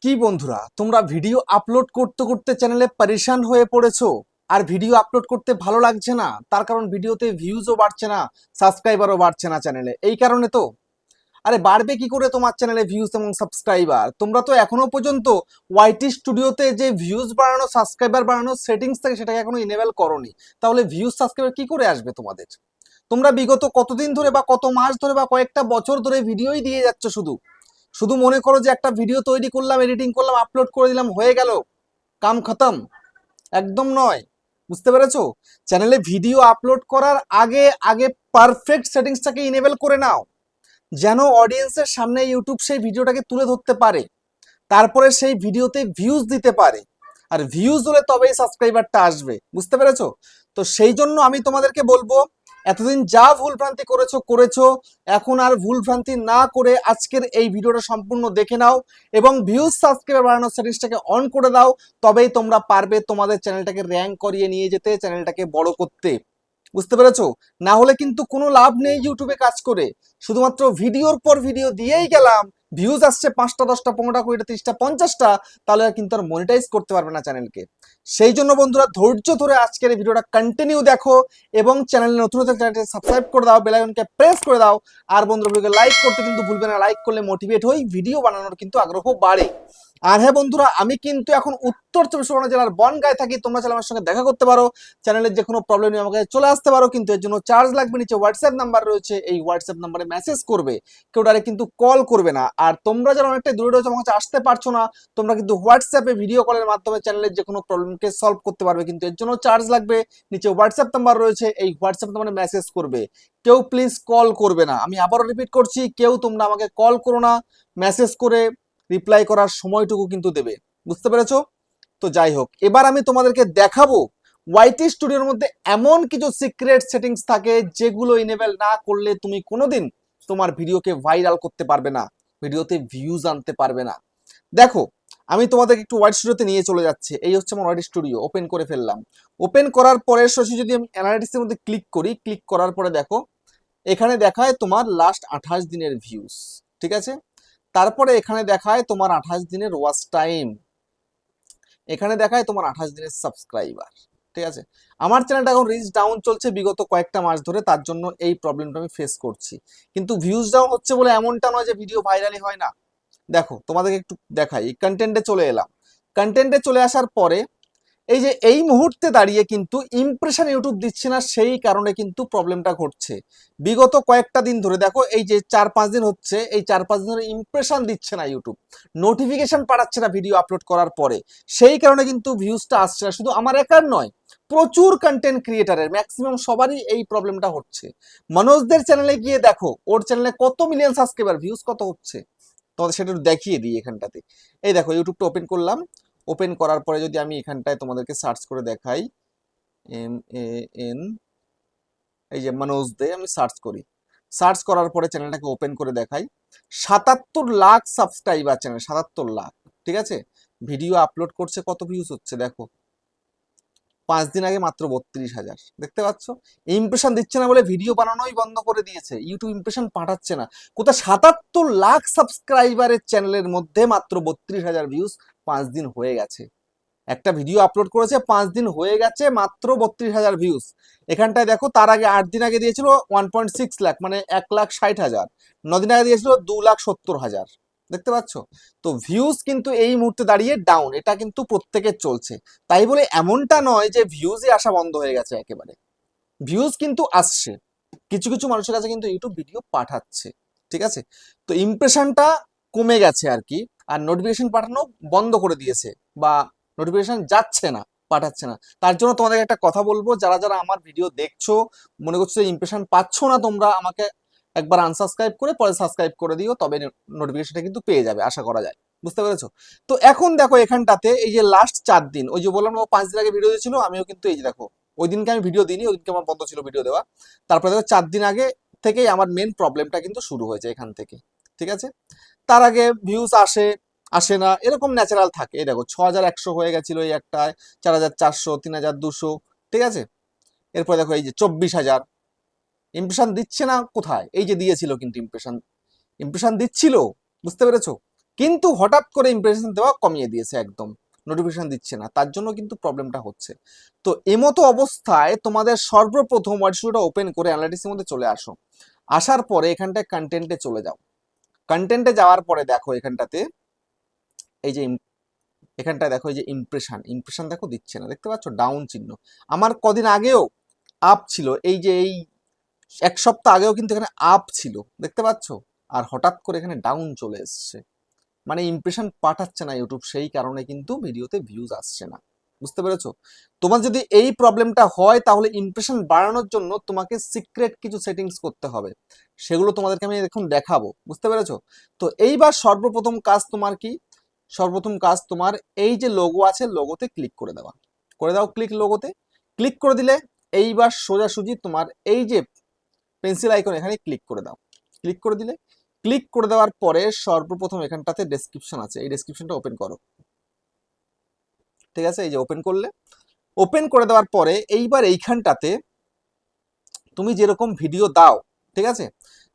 কি বন্ধুরা, তোমরা ভিডিও আপলোড করতে করতে চ্যানেলে পরেশান হয়ে পড়েছো আর ভিডিও আপলোড করতে ভালো লাগছে না? তার কারণ ভিডিওতে ভিউজও বাড়ছে না, সাবস্ক্রাইবারও বাড়ছে না চ্যানেলে। এই কারণে তো। আরে বাড়বে কি করে তোমার চ্যানেলে ভিউজ এবং সাবস্ক্রাইবার? তোমরা তো এখনো পর্যন্ত ওয়াইটি স্টুডিওতে যে ভিউজ বাড়ানো সাবস্ক্রাইবার বাড়ানো সেটিংস থাকে সেটাকে এখনো ইনেবল করোনি। তাহলে ভিউজ সাবস্ক্রাইবার কি করে আসবে তোমাদের? তোমরা বিগত কতদিন ধরে বা কত মাস ধরে বা কয়েকটা বছর ধরে ভিডিওই দিয়ে যাচ্ছ। শুধু শুধু মনে করো যে একটা ভিডিও তৈরি করলাম, এডিটিং করলাম, আপলোড করে দিলাম, হয়ে গেল, কাম খতম। একদম নয়। বুঝতে পেরেছো? চ্যানেলে ভিডিও আপলোড করার আগে আগে পারফেক্ট সেটিংসটাকে ইনেবল করে নাও, যেন অডিয়েন্সের সামনে ইউটিউব সেই ভিডিওটাকে তুলে ধরতে পারে, তারপরে সেই ভিডিওতে ভিউজ দিতে পারে। আর ভিউজ হলে তবেই সাবস্ক্রাইবারটা আসবে। বুঝতে পেরেছো? তো সেই জন্য আমি তোমাদেরকে বলবো, এতদিন যা ভুলভ্রান্তি করেছো করেছো, এখন আর ভুলভ্রান্তি না করে আজকের এই ভিডিওটা সম্পূর্ণ দেখে নাও এবং ভিউজ সাবস্ক্রাইবার বাড়ানোর সেটিংসটাকে অন করে দাও। তবেই তোমরা পারবে তোমাদের চ্যানেলটাকে র্যাঙ্ক করিয়ে নিয়ে যেতে, চ্যানেলটাকে বড় করতে। বুঝতে পেরেছো? না হলে কিন্তু কোনো লাভ নেই ইউটিউবে কাজ করে। শুধুমাত্র ভিডিওর পর ভিডিও দিয়েই গেলাম, ভিউজ আসছে 5টা 10টা 15টা 20টা 30টা 50টা, তাহলে আর কিন্তু আর মনিটাইজ করতে পারবে না চ্যানেলকে। সেই জন্য বন্ধুরা, ধৈর্য ধরে আজকের এই ভিডিওটা কন্টিনিউ দেখো এবং চ্যানেলে নতুন হতে চ্যানেলটি সাবস্ক্রাইব করে দাও, বেল আইকনকে প্রেস করে দাও। আর বন্ধুরা, ভিডিওকে লাইক করতে কিন্তু ভুলবে না। লাইক করলে মোটিভেট হই, ভিডিও বানানোর কিন্তু আগ্রহ বাড়ে। আর হ্যাঁ বন্ধুরা, আমি কিন্তু এখন উত্তর চব্বিশ পরগনা জেলার বনগাঁয় থাকি। তোমরা চাইলে আমার সঙ্গে দেখা করতে পারো, চ্যানেলের যে কোনো প্রবলেম নিয়ে আমাকে চলে আসতে পারো, কিন্তু এর জন্য চার্জ লাগবে। নিচে হোয়াটসঅ্যাপ নাম্বার রয়েছে, এই হোয়াটসঅ্যাপ নাম্বারে মেসেজ করবে, কেউ ডাইরেক্ট কিন্তু কল করবে না। আর তোমরা যারা অনেকটা দূরে রয়েছে, আমার কাছে আসতে পারছো না, তোমরা কিন্তু হোয়াটসঅ্যাপে ভিডিও কলের মাধ্যমে চ্যানেলের যে কোনো প্রবলেমকে সলভ করতে পারবে, কিন্তু এর জন্য চার্জ লাগবে। নিচে হোয়াটসঅ্যাপ নাম্বার রয়েছে, এই হোয়াটসঅ্যাপ নাম্বারে মেসেজ করবে, কেউ প্লিজ কল করবে না। আমি আবারও রিপিট করছি, কেউ তোমরা আমাকে কল করো না, মেসেজ করে রিপ্লাই করার সময়টুকু কিন্তু দেবে। বুঝতে পেরেছো? তো যাই হোক, এবার আমি তোমাদেরকে দেখাবো ওয়াইটি স্টুডিওর মধ্যে এমন কিছু সিক্রেট সেটিংস থাকে যেগুলো ইনেবল না করলে তুমি কোনোদিন তোমার ভিডিওকে ভাইরাল করতে পারবে না, ভিডিওতে ভিউজ আনতে পারবে না। দেখো, আমি তোমাদেরকে একটু ওয়াইটি স্টুডিওতে নিয়ে চলে যাচ্ছি। এই হচ্ছে আমার ওয়াইটি স্টুডিও, ওপেন করে ফেললাম। ওপেন করার পরে সরাসরি যদি আমি অ্যানালিটিক্সের মধ্যে ক্লিক করি, ক্লিক করার পরে দেখো এখানে দেখায় তোমার লাস্ট 28 দিনের ভিউজ। ঠিক আছে? তারপরে এখানে দেখায় তোমার 28 দিনের ওয়াচ টাইম, এখানে দেখায় তোমার 28 দিনের সাবস্ক্রাইবার। ঠিক আছে? আমার চ্যানেলটা এখন রিচ ডাউন চলছে বিগত কয়েকটা মাস ধরে, তার জন্য এই প্রবলেমটা আমি ফেস করছি। কিন্তু ভিউজ ডাউন হচ্ছে বলে এমনটা নয় যে ভিডিও ভাইরালই হয় না। দেখো তোমাদেরকে একটু দেখাই, কন্টেন্টে চলে এলাম। কন্টেন্টে চলে আসার পরে এই যে এই মুহূর্তে দাঁড়িয়ে কিন্তু ইমপ্রেশন ইউটিউব দিচ্ছে না, সেই কারণে কিন্তু প্রবলেমটা ঘটছে। বিগত কয়েকটা দিন ধরে দেখো, এই যে 4-5 দিন হচ্ছে, এই 4-5 দিন ধরে ইমপ্রেশন দিচ্ছে না ইউটিউব, নোটিফিকেশন পাঠাচ্ছে না ভিডিও আপলোড করার পরে। সেই কারণে কিন্তু ভিউজটা আসছে না। শুধু আমার একার নয়, প্রচুর কন্টেন্ট ক্রিয়েটারের, ম্যাক্সিমাম সবারই এই প্রবলেমটা হচ্ছে। মনোজদের চ্যানেলে গিয়ে দেখো, ওর চ্যানেলে কত মিলিয়ন সাবস্ক্রাইবার, ভিউজ কত হচ্ছে, তোমাদের সেটা দেখিয়ে দিই এখানটাতে। এই দেখো, ইউটিউবটা ওপেন করলাম। ওপেন করার পরে যদি আমি এখানটায় তোমাদেরকে সার্চ করে দেখাই, MAN, এই যে মনোজ দে, আমি সার্চ করি। সার্চ করার পরে চ্যানেলটাকে ওপেন করে দেখাই। 77 লাখ সাবস্ক্রাইবার চ্যানেল, 77 লাখ। ঠিক আছে? ভিডিও আপলোড করছে, কত ভিউজ হচ্ছে দেখো, 5 দিন আগে মাত্র 32,000। দেখতে পাচ্ছ? ইমপ্রেশন দিচ্ছে না বলে ভিডিও বানানোই বন্ধ করে দিয়েছে, ইউটিউব ইমপ্রেশন পাঠাচ্ছে না। কোথায় 77 লাখ সাবস্ক্রাইবারের চ্যানেলের মধ্যে মাত্র 32,000 ভিউজ 5 দিন হয়ে গেছে। একটা ভিডিও আপলোড করেছে, 5 দিন হয়ে গেছে, মাত্র 32,000 ভিউজ। এখানটায় দেখো, তার আগে 8 দিন আগে দিয়েছিল 1.6 লাখ, মানে 1,60,000। 9 দিন আগে দিয়েছিল 2,70,000। দেখতে পাচ্ছ? তো ভিউজ কিন্তু এই মুহূর্তে দাঁড়িয়ে ডাউন, এটা কিন্তু প্রত্যেকের চলছে। তাই বলে এমনটা নয় যে ভিউজই আসা বন্ধ হয়ে গেছে একেবারে। ভিউজ কিন্তু আসছে, কিছু কিছু মানুষের কাছে কিন্তু ইউটিউব ভিডিও পাঠাচ্ছে। ঠিক আছে? তো ইমপ্রেশনটা কমে গেছে আর কি। আর নোটিফিকেশন পাঠানো বন্ধ করে দিয়েছে, বা নোটিফিকেশন যাচ্ছে না, পাঠাচ্ছে না। তার জন্য তোমাদের একটা কথা বলবো, যারা যারা আমার ভিডিও দেখছো, মনে করছো ইমপ্রেশন পাচ্ছ না, তোমরা আমাকে একবার আনসাবস্ক্রাইব করে পরে সাবস্ক্রাইব করে দিও, তবে নোটিফিকেশনটা কিন্তু পেয়ে যাবে, আশা করা যায়। বুঝতে পেরেছো? তো এখন দেখো এখানটাতে এই যে লাস্ট 4 দিন, ওই যে বললাম ও 5 দিন আগে ভিডিও দিয়েছিল, আমিও কিন্তু এই যে দেখো, ওই দিনকে আমি ভিডিও দিইনি, ওই দিনকে আমার বন্ধ ছিল ভিডিও দেওয়া। তারপরে দেখো 4 দিন আগে থেকেই আমার মেন প্রবলেমটা কিন্তু শুরু হয়েছে এখান থেকে। ঠিক আছে? তার আগে ভিউজ আসে, আসে না, এরকম ন্যাচারাল থাকে। এই দেখো 6,100 হয়ে গেছিল এই একটায়, 4,400, 3,200। ঠিক আছে? এরপরে দেখো এই যে 24,000। ইমপ্রেশন দিচ্ছে না কোথায়? এই যে দিয়েছিল কিন্তু ইমপ্রেশন, ইমপ্রেশন দিচ্ছিল। বুঝতে পেরেছো? কিন্তু হঠাৎ করে ইমপ্রেশন দেওয়া কমিয়ে দিয়েছে, একদম নোটিফিকেশন দিচ্ছে না, তার জন্য কিন্তু প্রবলেমটা হচ্ছে। তো এমতো অবস্থায় তোমাদের সর্বপ্রথম ওয়ার্ডশুটা ওপেন করে অ্যানালিটিক্সের মধ্যে চলে আসো। আসার পরে এখানটায় কন্টেন্টে চলে যাও। কন্টেন্টে যাওয়ার পরে দেখো এখানটাতে এই যে এখানটায় দেখো এই যে ইমপ্রেশন দেখো দিচ্ছে না, দেখতে পাচ্ছ ডাউন চিহ্ন। আমার কদিন আগেও আপ ছিল, এই যে এই এক সপ্তাহ আগেও কিন্তু এখানে আপ ছিল, দেখতে পাচ্ছ। আর হঠাৎ করে এখানে ডাউন চলে এসছে, মানে ইমপ্রেশন পাঠাচ্ছে না ইউটিউব, সেই কারণে কিন্তু ভিডিওতে ভিউজ আসছে না। বুঝতে পেরেছো? তোমার যদি এই প্রবলেমটা হয় তাহলে ইমপ্রেশন বাড়ানোর জন্য তোমাকে সিক্রেট কিছু সেটিংস করতে হবে, সেগুলো তোমাদেরকে আমি এখন দেখাবো। বুঝতে পেরেছো? তো এইবার সর্বপ্রথম কাজ তোমার কি? সর্বপ্রথম কাজ তোমার এই যে লোগো আছে, লোগোতে ক্লিক করে দেওয়া। করে দাও ক্লিক, লোগোতে ক্লিক করে দিলে এইবার সোজাসুজি তোমার এই যে পেন্সিল আইকন এখানে ক্লিক করে দাও। ক্লিক করে দিলে, ক্লিক করে দেওয়ার পরে সর্বপ্রথম এখানটাতে ডেসক্রিপশন আছে, এই ডেসক্রিপশনটা ওপেন করো। ঠিক আছে, এই যে ওপেন করলে, ওপেন করে দেওয়ার পরে এইবার এইখানটাতে তুমি যেরকম ভিডিও দাও, ঠিক আছে,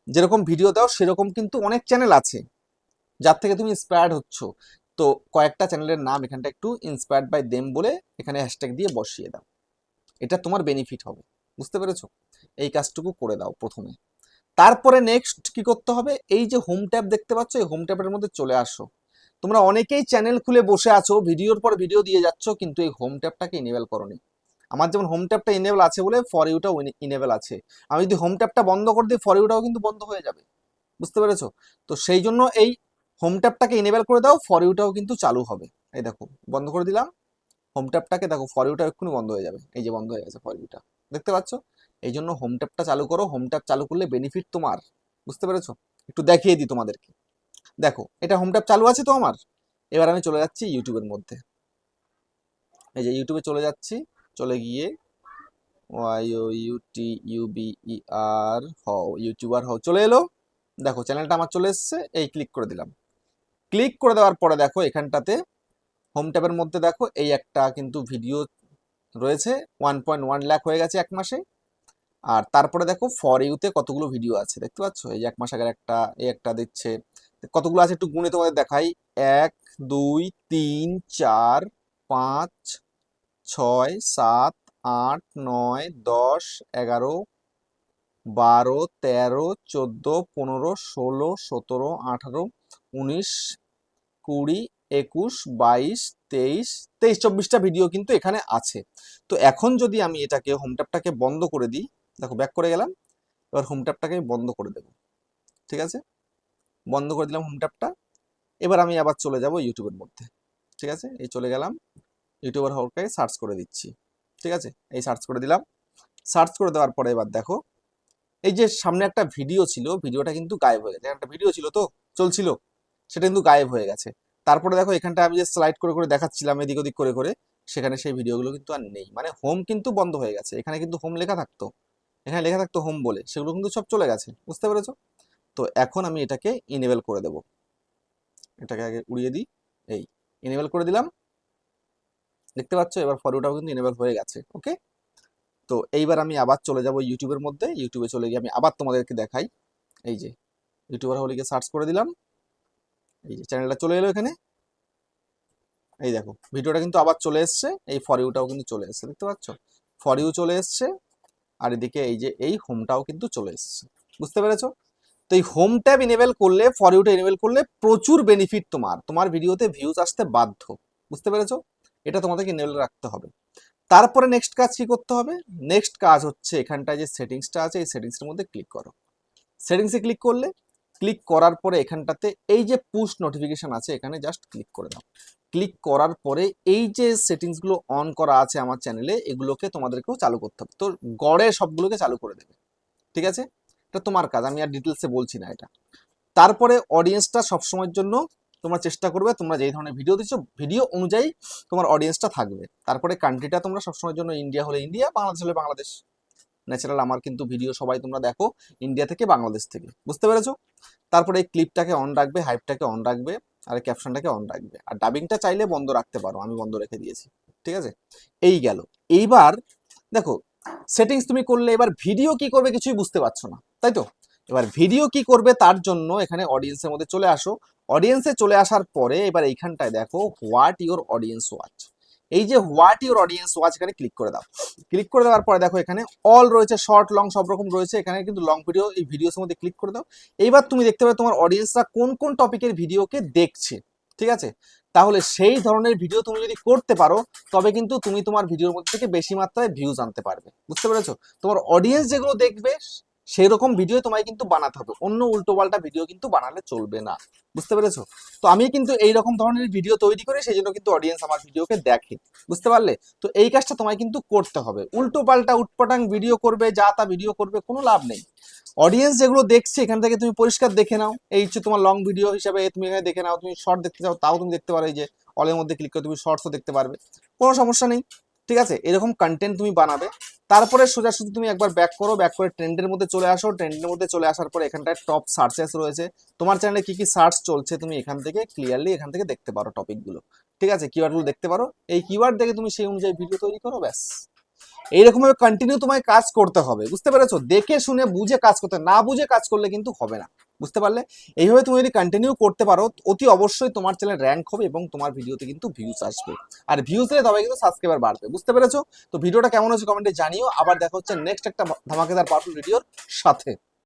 যেরকম ভিডিও দাও সেরকম কিন্তু অনেক চ্যানেল আছে যার থেকে তুমি ইন্সপায়ার্ড হচ্ছ। তো কয়েকটা চ্যানেলের নাম এখানটা একটু ইন্সপায়ার্ড বাই দেম বলে এখানে হ্যাশট্যাগ দিয়ে বসিয়ে দাও, এটা তোমার বেনিফিট হবে। বুঝতে পেরেছো? এই কাজটুকু করে দাও প্রথমে। তারপরে নেক্সট কি করতে হবে, এই যে হোম ট্যাব দেখতে পাচ্ছ, এই হোম ট্যাবের মধ্যে চলে আসো। তোমরা অনেকেই চ্যানেল খুলে বসে আছো, ভিডিওর পর ভিডিও দিয়ে যাচ্ছ, কিন্তু এই হোম ট্যাবটাকে ইনেবল করোনি। আমার যেমন হোম ট্যাবটা ইনেবল আছে বলে ফর ইউটাও ইনেবল আছে। আমি যদি হোম ট্যাবটা বন্ধ করে দিই ফর ইউটাও কিন্তু বন্ধ হয়ে যাবে। বুঝতে পেরেছো? তো সেই জন্য এই হোম ট্যাবটাকে ইনেবল করে দাও, ফর ইউটাও কিন্তু চালু হবে। এই দেখো বন্ধ করে দিলাম হোম ট্যাবটাকে, দেখো ফর ইউটা এক্ষুনি বন্ধ হয়ে যাবে, এই যে বন্ধ হয়ে গেছে ফর ইউটা, দেখতে পাচ্ছ। এই জন্য হোম ট্যাবটা চালু করো, হোম ট্যাব চালু করলে বেনিফিট তোমার। বুঝতে পেরেছো? একটু দেখিয়ে দিই তোমাদেরকে। দেখো এটা হোম ট্যাব চালু আছে তো আমার। এবার আমি চলে যাচ্ছি ইউটিউবের মধ্যে, এই যে ইউটিউবে চলে যাচ্ছি। চলে গিয়ে ইউটিউবার হও, ইউটিউবার হও চলে এলো। দেখো চ্যানেলটা আমার চলে এসছে, এই ক্লিক করে দিলাম। ক্লিক করে দেওয়ার পরে দেখো এখানটাতে হোম ট্যাবের মধ্যে দেখো এই একটা কিন্তু ভিডিও রয়েছে, 1.1 লাখ হয়ে গেছে এক মাসে। আর তারপরে দেখো ফর ইউতে কতগুলো ভিডিও আছে, দেখতে পাচ্ছ, এই যে এক মাস আগের একটা, এই একটা দিচ্ছে। কতগুলো আছে একটু গুণে তোমাদের দেখাই, 1, 2, 3, 4, 5, 6, 7, 8, 9, 10, 11, 12, 13, 14, 15, 16, 17, 18, 19, 20, 21, 22, 23, 24টা ভিডিও কিন্তু এখানে আছে। তো এখন যদি আমি এটাকে হোম ট্যাবটাকে বন্ধ করে দিই, দেখো ব্যাক করে গেলাম, এবার হোম ট্যাবটাকে বন্ধ করে দেবো। ঠিক আছে, বন্ধ করে দিলাম হোম ট্যাবটা। এবার আমি আবার চলে যাব ইউটিউবের মধ্যে। ঠিক আছে, এই চলে গেলাম ইউটিউবার হলকে সার্চ করে দিচ্ছি। ঠিক আছে, এই সার্চ করে দিলাম। সার্চ করে দেওয়ার পরে এবার দেখো এই যে সামনে একটা ভিডিও ছিল, ভিডিওটা কিন্তু গায়েব হয়ে গেছে। একটা ভিডিও ছিল তো চলছিল, সেটা কিন্তু গায়েব হয়ে গেছে। তারপরে দেখো এখানটা আমি যে স্লাইড করে করে দেখাচ্ছিলাম এদিক ওদিক করে করে, সেখানে সেই ভিডিওগুলো কিন্তু আর নেই, মানে হোম কিন্তু বন্ধ হয়ে গেছে। এখানে কিন্তু হোম লেখা থাকতো, এখানে লেখা থাকতো হোম বলে, সেগুলো কিন্তু সব চলে গেছে। বুঝতে পেরেছো? তো এখন আমি এটাকে ইনেবল করে দেব, এটাকে আগে উড়িয়ে দিই, এই ইনেবল করে দিলাম। দেখতে পাচ্ছ এবার ফর ইউটাও কিন্তু ইনেবল হয়ে গেছে। ওকে, তো এইবার আমি আবার চলে যাব ইউটিউবের মধ্যে। ইউটিউবে চলে গিয়ে আমি আবার তোমাদেরকে দেখাই, এই যে ইউটিউবার হলিকে সার্চ করে দিলাম, এই যে চ্যানেলটা চলে এলো এখানে। এই দেখো ভিডিওটা কিন্তু আবার চলে এসছে, এই ফর ইউটাও কিন্তু চলে এসছে, দেখতে পাচ্ছ ফর ইউ চলে এসছে। আর এদিকে এই যে এই হোমটাও কিন্তু চলে এসছে। বুঝতে পেরেছো? তো এই হোম ট্যাব ইনেবল করলে, ফর ইউটা ইনেবল করলে প্রচুর বেনিফিট তোমার, তোমার ভিডিওতে ভিউজ আসতে বাধ্য। বুঝতে পেরেছো? এটা তোমাদেরকে ইনেবল রাখতে হবে। তারপরে নেক্সট কাজ কি করতে হবে? নেক্সট কাজ হচ্ছে এখানটায় যে সেটিংসটা আছে, এই সেটিংসের মধ্যে ক্লিক করো। সেটিংসে ক্লিক করলে, ক্লিক করার পরে এখানটাতে এই যে পুশ নোটিফিকেশন আছে, এখানে জাস্ট ক্লিক করে দাও। ক্লিক করার পরে এই যে সেটিংসগুলো অন করা আছে আমার চ্যানেলে, এগুলোকে তোমাদেরকেও চালু করতে হবে। তো গড়ে সবগুলোকে চালু করে দেবে। ঠিক আছে, এটা তোমার কাজ, আমি আর ডিটেলসে বলছি না এটা। তারপরে অডিয়েন্সটা সবসময়ের জন্য তোমরা চেষ্টা করবে, তোমরা যেই ধরনের ভিডিও দিচ্ছ ভিডিও অনুযায়ী তোমার অডিয়েন্সটা থাকবে। তারপরে কান্ট্রিটা তোমরা সবসময়ের জন্য ইন্ডিয়া হলে ইন্ডিয়া, বাংলাদেশ হলে বাংলাদেশ। ন্যাচারাল আমার কিন্তু ভিডিও সবাই তোমরা দেখো ইন্ডিয়া থেকে, বাংলাদেশ থেকে। বুঝতে পেরেছো? তারপরে এই ক্লিপটাকে অন রাখবে, হাইপটাকে অন রাখবে, আর ক্যাপশনটাকে অন রাখবে। আর ডাবিংটা চাইলে বন্ধ রাখতে পারো, আমি বন্ধ রেখে দিয়েছি। ঠিক আছে, এই গেল। এইবার দেখো সেটিংস তুমি করলে, এবার ভিডিও কি করবে কিছুই বুঝতে পারছো না, তাই তো? এবার ভিডিও কি করবে তার জন্য এখানে অডিয়েন্সের মধ্যে চলে আসো। অডিয়েন্সে চলে আসার পরে এবার এইখানটায় দেখো হোয়াট ইউর অডিয়েন্স ওয়াচ, এই যে হোয়াট ইউর অডিয়েন্স ওয়াচ এখানে ক্লিক করে দাও। ক্লিক করে দেওয়ার পরে দেখো এখানে অল রয়েছে, শর্ট লং সব রকম রয়েছে, এখানে কিন্তু লং ভিডিও, এই ভিডিওস মধ্যে ক্লিক করে দাও। এইবার তুমি দেখতে পাবে তোমার অডিয়েন্সরা কোন কোন টপিকের ভিডিওকে দেখছে, ঠিক আছে। তাহলে সেই ধরনের ভিডিও তুমি যদি করতে পারো তবে কিন্তু তুমি তোমার ভিডিওর মধ্যে থেকে বেশি মাত্রায় ভিউজ আনতে পারবে, বুঝতে পেরেছো। তোমার অডিয়েন্স যেগুলো দেখবে সেই রকম ভিডিও তোমায় কিন্তু বানাতে হবে, অন্য উল্টো পাল্টা ভিডিও কিন্তু বানালে চলবে না, বুঝতে পেরেছো। তো আমি কিন্তু এইরকম ধরনের ভিডিও তৈরি করি, সেই জন্য কিন্তু অডিয়েন্স আমার ভিডিওকে দেখে, বুঝতে পারলে। তো এই কাজটা তোমায় কিন্তু করতে হবে, উল্টো পাল্টা উটপাটাং ভিডিও করবে, যা তা ভিডিও করবে, কোনো লাভ নেই। অডিয়েন্স যেগুলো দেখছে এখান থেকে তুমি পরিষ্কার দেখে নাও, এই হচ্ছে তোমার লং ভিডিও হিসাবে তুমি এখানে দেখে নাও। তুমি শর্ট দেখতে চাও তাও তুমি দেখতে পারো, এই যে অলের মধ্যে ক্লিক করে তুমি শর্টসও দেখতে পারবে, কোনো সমস্যা নেই, ঠিক আছে। এরকম কন্টেন্ট তুমি বানাবে। তারপরে সোজাসুজি তুমি একবার ব্যাক করো, ব্যাক করে ট্রেন্ডের মধ্যে চলে আসো। ট্রেন্ডের মধ্যে চলে আসার পরে এখানটায় টপ সার্চেস রয়েছে, তোমার চ্যানেলে কি কি সার্চ চলছে তুমি এখান থেকে ক্লিয়ারলি এখান থেকে দেখতে পারো টপিকগুলো, ঠিক আছে, কিওয়ার্ডগুলো দেখতে পারো। এই কিওয়ার্ড দেখে তুমি সেই অনুযায়ী ভিডিও তৈরি করো, ব্যাস। এইরকম ভাবে কন্টিনিউ তোমায় কাজ করতে হবে, বুঝতে পেরেছো। দেখে শুনে বুঝে কাজ করতে, না বুঝে কাজ করলে কিন্তু হবে না, বুঝতে পারলে। এইভাবে তুমি যদি কন্টিনিউ করতে পারো অতি অবশ্যই তোমার চ্যানেল র্যাঙ্ক হবে এবং তোমার ভিডিওতে কিন্তু ভিউজ আসবে। আর ভিউজ এলে তবে কিন্তু সাবস্ক্রাইবার বাড়বে, বুঝতে পেরেছো। তো ভিডিওটা কেমন হচ্ছে কমেন্টে জানিও। আবার দেখা হচ্ছে নেক্সট একটা ধামাকেদার পাওয়ারফুল ভিডিওর সাথে।